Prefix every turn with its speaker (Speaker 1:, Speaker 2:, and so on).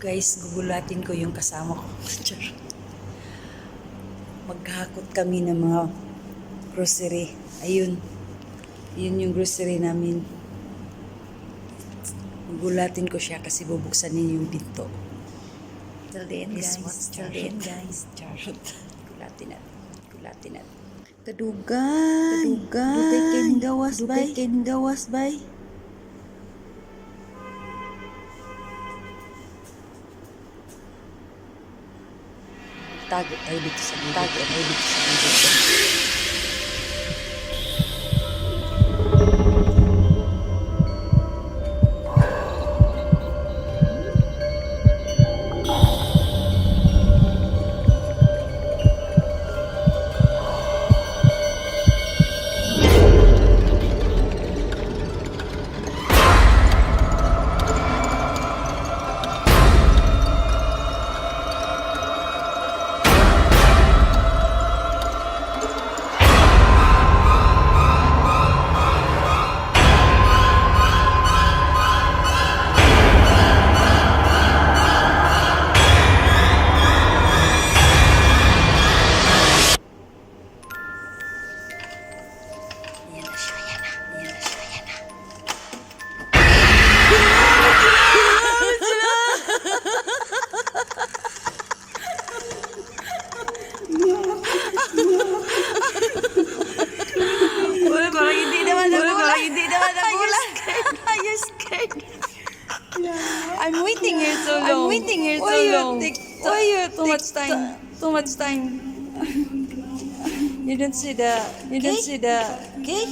Speaker 1: Guys, gugulatin ko yung kasama ko. Maghakot kami ng mga grocery. Ayun. Yun yung grocery namin. Gugulatin ko siya kasi bubuksan niya yung pinto. Till the end, guys. Till the end, guys. Charot. Gulatin natin. Gulatin natin. Kadugan. Dugay kay gawas, bay. Dugay kay gawas, bay. Tago tayo dito sa gilid. Tago tayo dito sa gilid. Are you scared? I'm waiting here so long. Why you take too much time? You don't see the. Okay.